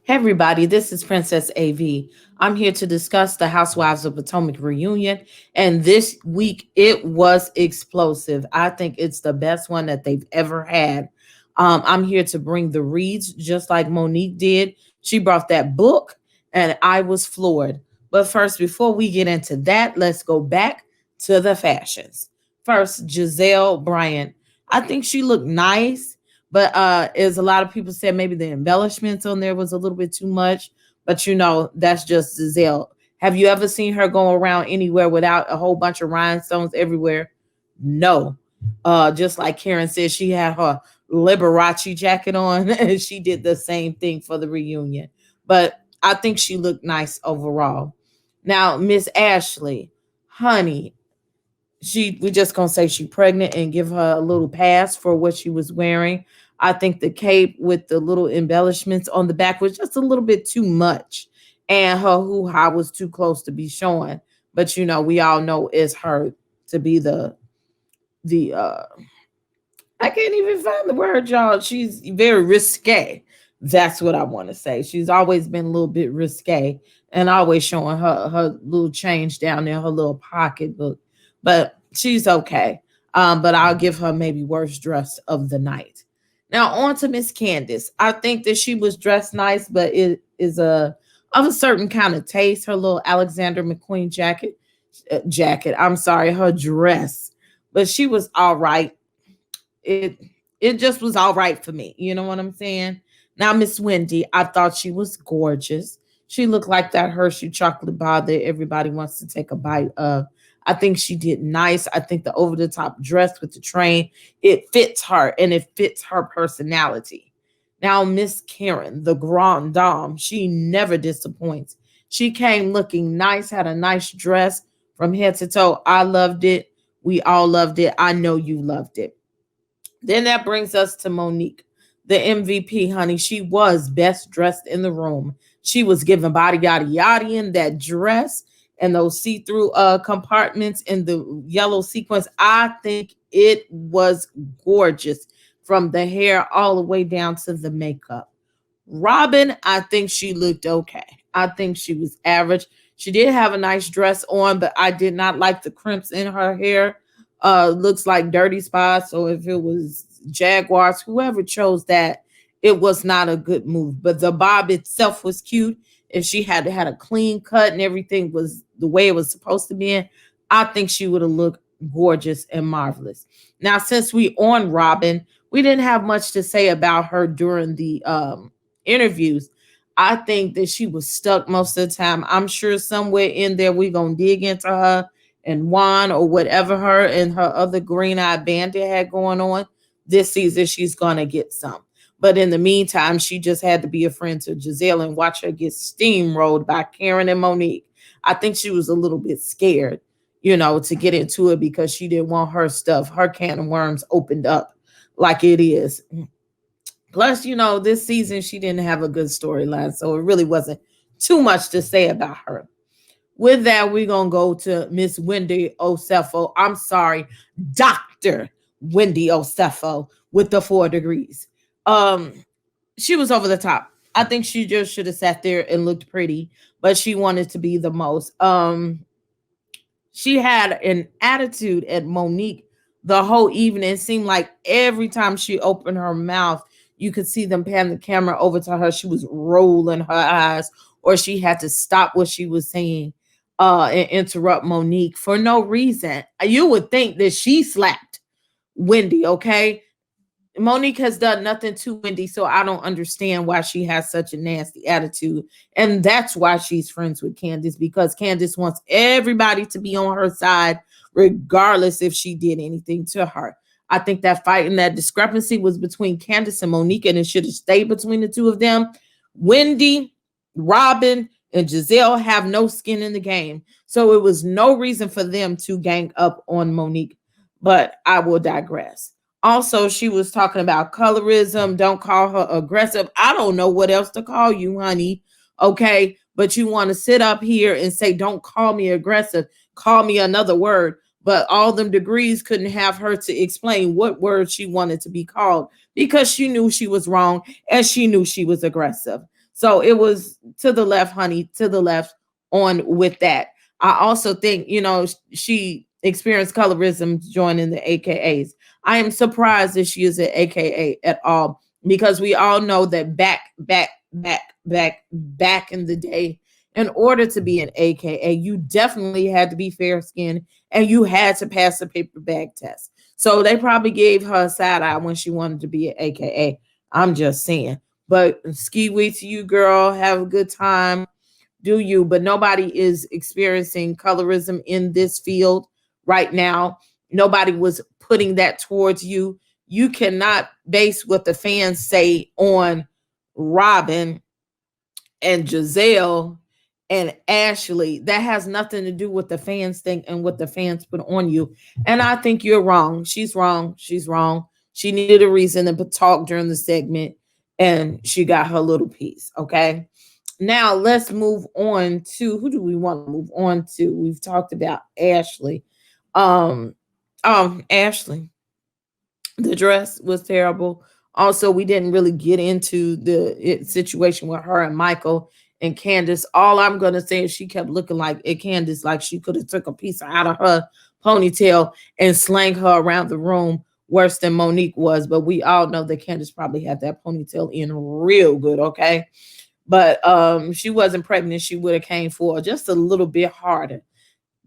Hey everybody, this is Princess AV. I'm here to discuss the Housewives of Potomac reunion. And this week it was explosive. I think it's the best one that they've ever had. I'm here to bring the reads just like Monique did. She brought that book and I was floored. But first, before we get into that, let's go back to the fashions. First, Giselle Bryant. I think she looked nice, but as a lot of people said, maybe the embellishments on there was a little bit too much. But that's just Giselle. Have you ever seen her go around anywhere without a whole bunch of rhinestones everywhere? No. Just like Karen said, she had her Liberace jacket on, and she did the same thing for the reunion. But I think she looked nice overall. Now, Miss Ashley, honey, we just gonna say she pregnant and give her a little pass for what she was wearing. I think the cape with the little embellishments on the back was just a little bit too much, and her hoo ha was too close to be showing. But we all know it's her to be the I can't even find the word, y'all. She's very risque. That's what I want to say. She's always been a little bit risque and always showing her little change down there, her little pocketbook. But she's okay. But I'll give her maybe worst dress of the night. Now on to Miss Candace. I think that she was dressed nice, but it is of a certain kind of taste. Her little Alexander McQueen jacket. I'm sorry, her dress. But she was all right. It just was all right for me. You know what I'm saying? Now, Miss Wendy, I thought she was gorgeous. She looked like that Hershey chocolate bar that everybody wants to take a bite of. I think she did nice. I think the over the top dress with the train, it fits her and it fits her personality. Now, Miss Karen, the grand dame, she never disappoints. She came looking nice, had a nice dress from head to toe. I loved it. We all loved it. I know you loved it. Then that brings us to Monique, the MVP, honey. She was best dressed in the room. She was giving body yada yada in that dress and those see-through compartments in the yellow sequence. I think it was gorgeous from the hair all the way down to the makeup. Robin, I think she looked okay. I think she was average. She did have a nice dress on, but I did not like the crimps in her hair. Looks like dirty spots. So if it was Jaguars, whoever chose that, it was not a good move. But the bob itself was cute. If she had a clean cut and everything was the way it was supposed to be, I think she would have looked gorgeous and marvelous. Now, since we on Robin, we didn't have much to say about her during the interviews. I think that she was stuck most of the time. I'm sure somewhere in there we're gonna dig into her and Juan or whatever her and her other green-eyed bandit had going on. This season she's gonna get some. But in the meantime, she just had to be a friend to Giselle and watch her get steamrolled by Karen and Monique. I think she was a little bit scared, to get into it because she didn't want her stuff, her can of worms opened up like it is. Plus, this season she didn't have a good storyline, so it really wasn't too much to say about her. With that, we're going to go to Miss Wendy Osefo. I'm sorry, Dr. Wendy Osefo with the 4 degrees. She was over the top. I think she just should have sat there and looked pretty, but she wanted to be the most. She had an attitude at Monique the whole evening. It seemed like every time she opened her mouth, you could see them pan the camera over to her. She was rolling her eyes, or she had to stop what she was saying and interrupt Monique for no reason. You would think that she slapped Wendy, okay? Monique has done nothing to Wendy, so I don't understand why she has such a nasty attitude. And that's why she's friends with Candace, because Candace wants everybody to be on her side, regardless if she did anything to her. I think that fight and that discrepancy was between Candace and Monique, and it should have stayed between the two of them. Wendy, Robin, and Giselle have no skin in the game. So it was no reason for them to gang up on Monique. But I will digress. Also, she was talking about colorism. Don't call her aggressive. I don't know what else to call you, honey. Okay. But you want to sit up here and say, don't call me aggressive. Call me another word. But all them degrees couldn't have her to explain what word she wanted to be called because she knew she was wrong and she knew she was aggressive. So it was to the left, honey, to the left on with that. I also think, she experienced colorism joining the AKAs. I am surprised that she is an AKA at all because we all know that back in the day, in order to be an AKA, you definitely had to be fair skinned and you had to pass the paper bag test. So they probably gave her a side eye when she wanted to be an AKA. I'm just saying. But ski week to you, girl. Have a good time. Do you? But nobody is experiencing colorism in this field right now. Nobody was putting that towards you. You cannot base what the fans say on Robin and Giselle and Ashley. That has nothing to do with the fans think and what the fans put on you. And I think you're wrong. She's wrong. She's wrong. She needed a reason to talk during the segment and she got her little piece. Okay. Now let's move on to who do we want to move on to? We've talked about Ashley. Um, Ashley. The dress was terrible. Also, we didn't really get into the situation with her and Michael and Candace. All I'm gonna say is she kept looking like Candace, like she could have took a piece out of her ponytail and slang her around the room worse than Monique was. But we all know that Candace probably had that ponytail in real good, okay? But she wasn't pregnant. She would have came for just a little bit harder.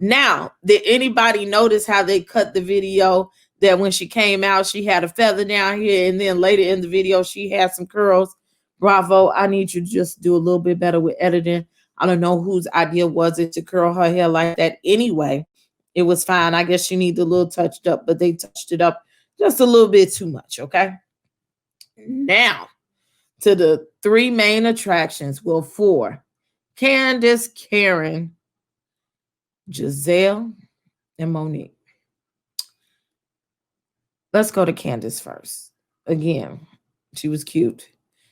Now, did anybody notice how they cut the video that when she came out, she had a feather down here, and then later in the video, she had some curls? Bravo. I need you to just do a little bit better with editing. I don't know whose idea was it to curl her hair like that anyway. It was fine. I guess she needed a little touched up, but they touched it up just a little bit too much, okay? Now, to the three main attractions. Well, four. Candace, Karen, Giselle, and Monique. Let's go to Candace first. Again, she was cute.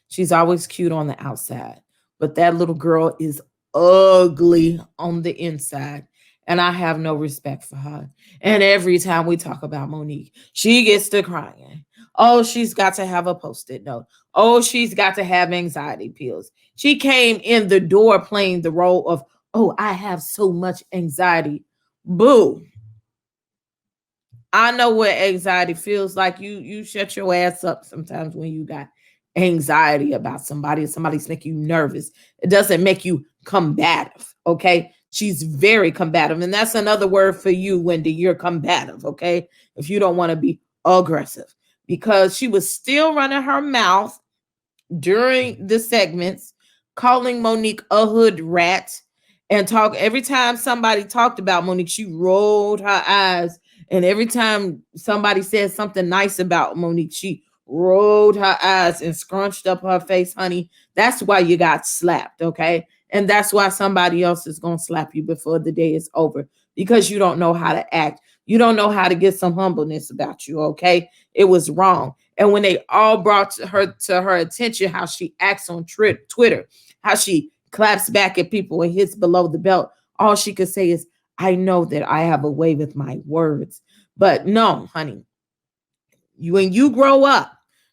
She's always cute on the outside, but that little girl is ugly on the inside. And I have no respect for her. And every time we talk about Monique, she gets to crying. Oh, she's got to have a post-it note. Oh, she's got to have anxiety pills. She came in the door playing the role of, oh, I have so much anxiety. Boo. I know what anxiety feels like. You shut your ass up sometimes when you got anxiety about somebody and somebody's making you nervous. It doesn't make you combative, okay? She's very combative. And that's another word for you, Wendy. You're combative, okay? If you don't want to be aggressive. Because she was still running her mouth during the segments, calling Monique a hood rat and talk every time somebody talked about Monique, she rolled her eyes. And every time somebody said something nice about Monique, she rolled her eyes and scrunched up her face, honey. That's why you got slapped, okay? And that's why somebody else is going to slap you before the day is over because you don't know how to act. You don't know how to get some humbleness about you, okay? It was wrong. And when they all brought to her attention how she acts on Twitter, how she claps back at people and hits below the belt, all she could say is, I know that I have a way with my words. But no, honey, when you grow up,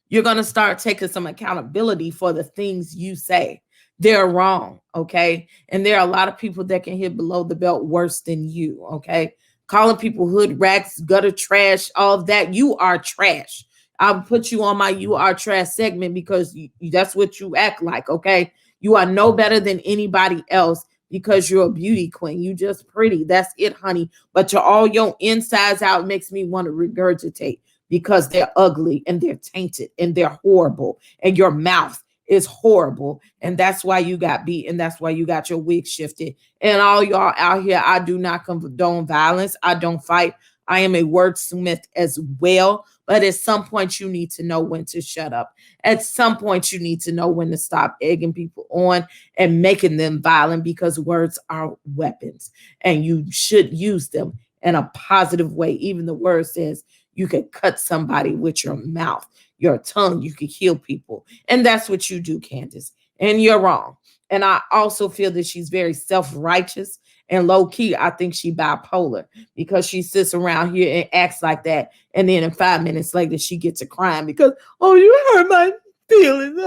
you're going to start taking some accountability for the things you say. They're wrong, okay? And there are a lot of people that can hit below the belt worse than you, okay? Calling people hood rats, gutter trash, all of that. You are trash. I'll put you on my You Are Trash segment because that's what you act like, okay? You are no better than anybody else because you're a beauty queen. You just pretty. That's it, honey. But you're all your insides out makes me want to regurgitate because they're ugly and they're tainted and they're horrible. And your mouth is horrible. And that's why you got beat. And that's why you got your wig shifted. And all y'all out here, I do not condone violence. I don't fight. I am a wordsmith as well. But at some point, you need to know when to shut up. At some point, you need to know when to stop egging people on and making them violent because words are weapons and you should use them in a positive way. Even the word says you could cut somebody with your mouth, your tongue, you could heal people. And that's what you do, Candace. And you're wrong. And I also feel that she's very self-righteous and low key. I think she bipolar because she sits around here and acts like that. And then in 5 minutes later, she gets a crying because, oh, you hurt my feelings.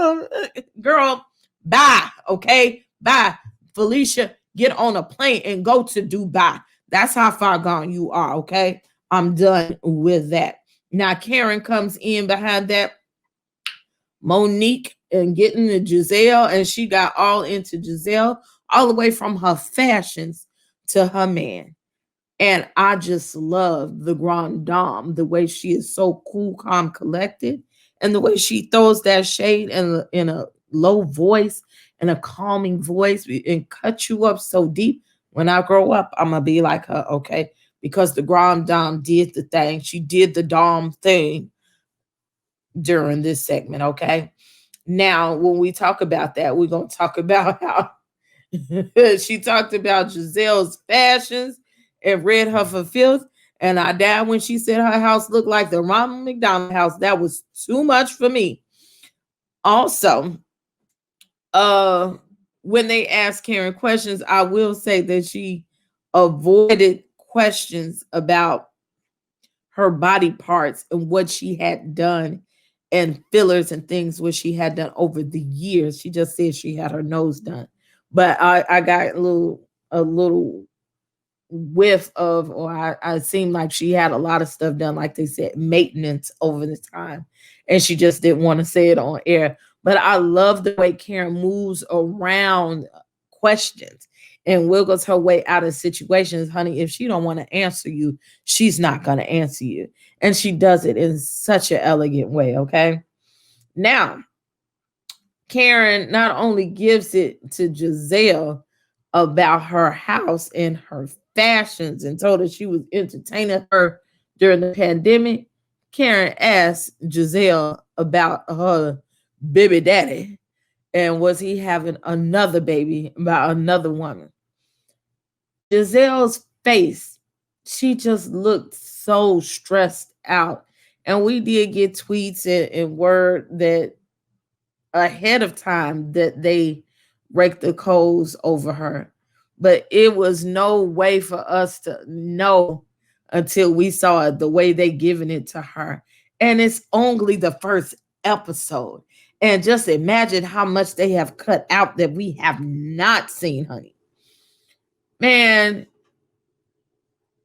Girl, Bye. Okay. Bye. Felicia, get on a plane and go to Dubai. That's how far gone you are. Okay. I'm done with that. Now, Karen comes in behind that, Monique, and getting to Giselle, and she got all into Giselle, all the way from her fashions to her man. And I just love the Grand Dame, the way she is so cool, calm, collected, and the way she throws that shade in a low voice and a calming voice and cut you up so deep. When I grow up, I'm gonna be like her, okay? Because the Grand Dame did the thing. She did the Dame thing during this segment, okay? Now, when we talk about that, we're gonna talk about how she talked about Giselle's fashions and read her for filth. And I died when she said her house looked like the Ronald McDonald house. That was too much for me. Also, uh, when they asked Karen questions, I will say that she avoided questions about her body parts and what she had done and fillers and things what she had done over the years. She just said she had her nose done. But I got a little whiff of, or I seemed like she had a lot of stuff done, like they said, maintenance over the time. And she just didn't want to say it on air. But I love the way Karen moves around questions and wiggles her way out of situations. Honey, if she don't want to answer you, she's not going to answer you. And she does it in such an elegant way, okay? Now, Karen not only gives it to Giselle about her house and her fashions and told her she was entertaining her during the pandemic, Karen asked Giselle about her baby daddy and was he having another baby by another woman. Giselle's face, she just looked so stressed out. And we did get tweets and word that ahead of time that they raked the coals over her. But it was no way for us to know until we saw it, the way they giving it to her. And it's only the first episode. And just imagine how much they have cut out that we have not seen, honey. Man,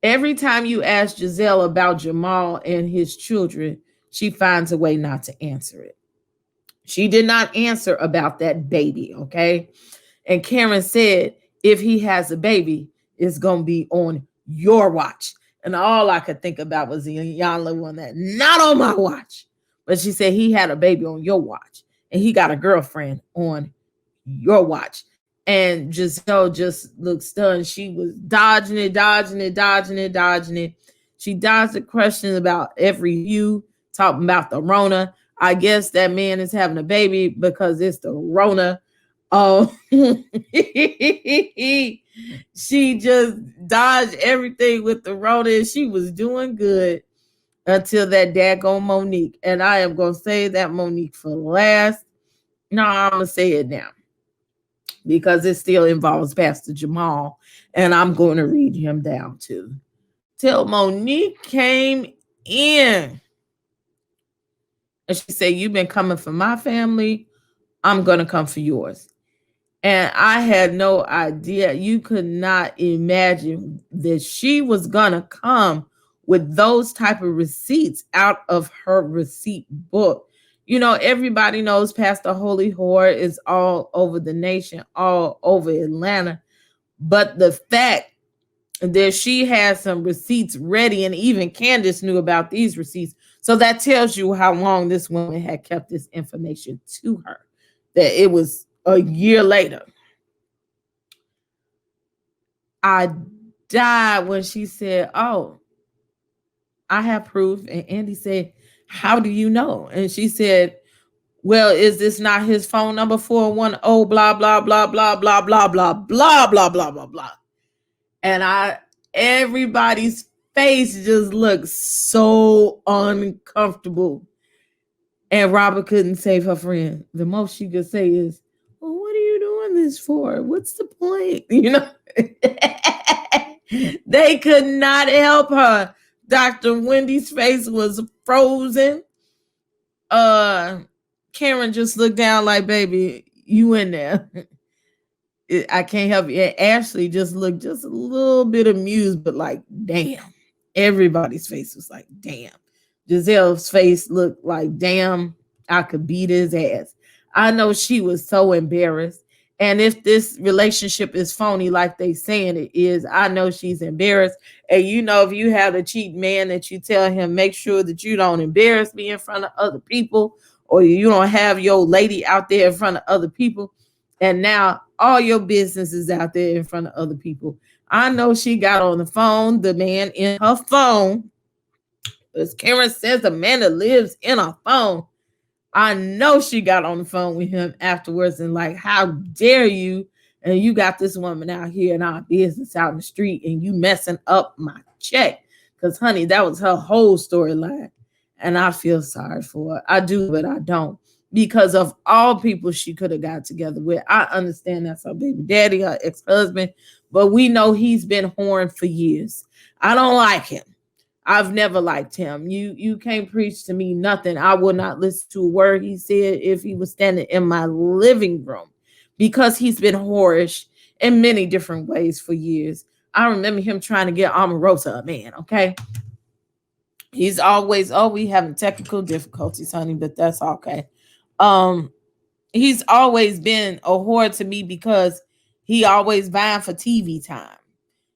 every time you ask Giselle about Jamal and his children, she finds a way not to answer it. She did not answer about that baby, okay? And Karen said, if he has a baby, it's going to be on your watch. And all I could think about was the Yanla one that, not on my watch. But she said he had a baby on your watch. And he got a girlfriend on your watch. And Giselle just looked stunned. She was dodging it, dodging it, dodging it, dodging it. She dodged the question about every you, talking about the Rona. I guess that man is having a baby because it's the Rona. Oh, she just dodged everything with the Rona, and she was doing good until that daggone Monique. And I am gonna say that Monique for last. No, I'm gonna say it now because it still involves Pastor Jamal, and I'm going to read him down too. Till Monique came in and she said, "You've been coming for my family. I'm going to come for yours." And I had no idea. You could not imagine that she was going to come with those type of receipts out of her receipt book. You know, everybody knows Pastor Holy Whore is all over the nation, all over Atlanta. But the fact that she had some receipts ready, and even Candace knew about these receipts. So that tells you how long this woman had kept this information to her, that it was a year later. I died when she said, "Oh, I have proof." And Andy said, "How do you know?" And she said, "Well, is this not his phone number? 410 blah blah blah blah blah blah blah blah blah blah blah blah." And everybody's face just looked so uncomfortable. And Robert couldn't save her friend. The most she could say is, "Well, what are you doing this for? What's the point?" You know? They could not help her. Dr. Wendy's face was frozen. Karen just looked down like, "Baby, You in there. I can't help it. And Ashley just looked just a little bit amused, but like, damn. Everybody's face was like, damn. Giselle's face looked like, damn, I could beat his ass. I know she was so embarrassed. And if this relationship is phony, like they saying it is, I know she's embarrassed. And you know, if you have a cheat man that you tell him, make sure that you don't embarrass me in front of other people, or you don't have your lady out there in front of other people. And now all your business is out there in front of other people. I know she got on the phone, the man in her phone. As Karen says, the man that lives in a phone. I know she got on the phone with him afterwards and like, how dare you? And you got this woman out here in our business out in the street and you messing up my check. Because, honey, that was her whole storyline. And I feel sorry for her. I do, but I don't. Because of all people she could have got together with. I understand that's her baby daddy, her ex-husband, but we know he's been horned for years. I don't like him. I've never liked him. You can't preach to me nothing. I would not listen to a word he said if he was standing in my living room because he's been whorish in many different ways for years. I remember him trying to get Omarosa a man, okay? He's always, oh, we having technical difficulties, honey, but that's okay. Um, he's always been a whore to me because he always vying for TV time.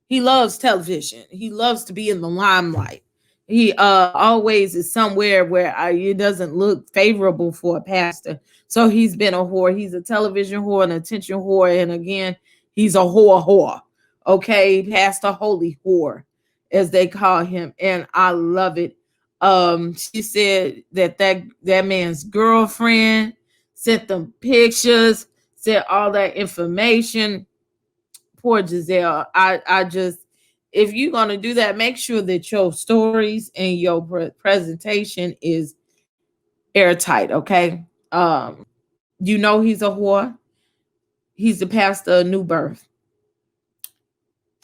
He loves television. He loves to be in the limelight. He always is somewhere where it doesn't look favorable for a pastor. So he's been a whore. He's a television whore, an attention whore, and again, he's a whore. Okay, Pastor Holy Whore, as they call him, and I love it. She said that man's girlfriend sent them pictures, sent all that information. Poor Giselle. I just, if you're gonna do that, make sure that your stories and your presentation is airtight. Okay. You know he's a whore. He's the pastor of New Birth.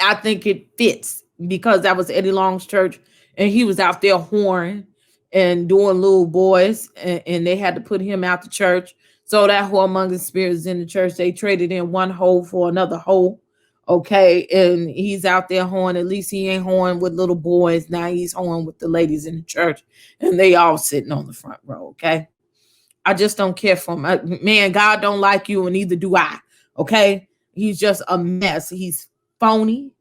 I think it fits because that was Eddie Long's church, and he was out there whoring and doing little boys, and they had to put him out the church. So that whoremonger spirit is in the church. They traded in one hole for another hole. Okay, and he's out there whoring. At least he ain't whoring with little boys. Now he's whoring with the ladies in the church, and they all sitting on the front row. Okay, I just don't care for him. Man, God don't like you, and neither do I. Okay, he's just a mess. He's phony.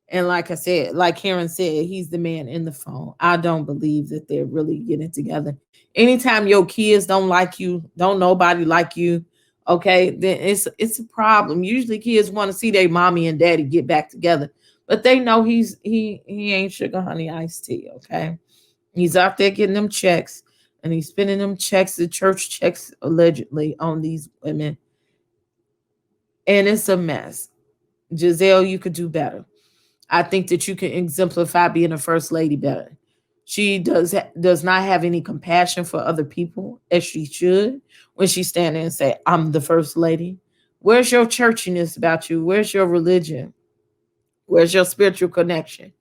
And like I said, like Karen said, he's the man in the phone. I don't believe that they're really getting together. Anytime your kids don't like you, don't nobody like you, okay, then it's a problem. Usually kids want to see their mommy and daddy get back together. But they know he ain't sugar honey iced tea, okay? He's out there getting them checks and he's spending them checks, the church checks allegedly on these women. And it's a mess. Giselle, you could do better. I think that you can exemplify being a first lady better. She does not have any compassion for other people as she should when she's standing and say, "I'm the first lady." Where's your churchiness about you? Where's your religion? Where's your spiritual connection?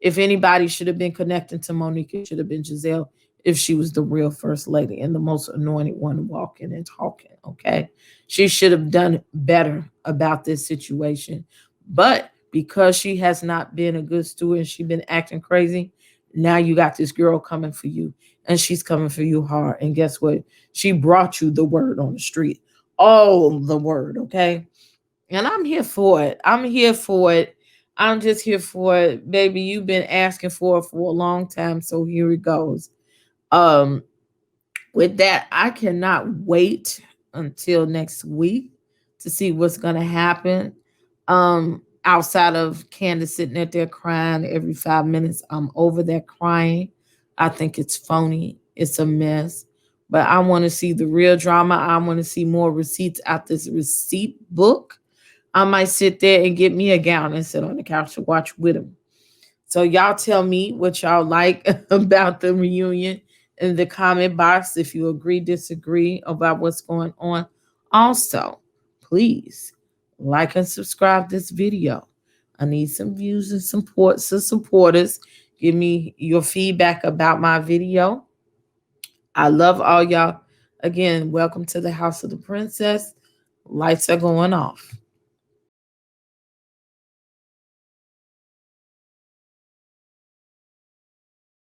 If anybody should have been connecting to Monique, it should have been Giselle if she was the real first lady and the most anointed one walking and talking. Okay. She should have done better about this situation. But because she has not been a good steward and she's been acting crazy, now you got this girl coming for you and she's coming for you hard. And guess what? She brought you the word on the street. All the word. Okay. And I'm here for it. I'm here for it. I'm just here for it. Baby, you've been asking for it for a long time. So here it goes. Um, with that, I cannot wait until next week to see what's gonna happen. Outside of Candace sitting at there crying every 5 minutes, I'm over that crying. I think it's phony. It's a mess. But I want to see the real drama. I want to see more receipts out this receipt book. I might sit there and get me a gown and sit on the couch to watch with him. So y'all tell me what y'all like about the reunion in the comment box if you agree, disagree about what's going on. Also, please like and subscribe this video. I need some views and some supporters. Give me your feedback about my video. I love all y'all. Again, welcome to the House of the Princess. Lights are going off.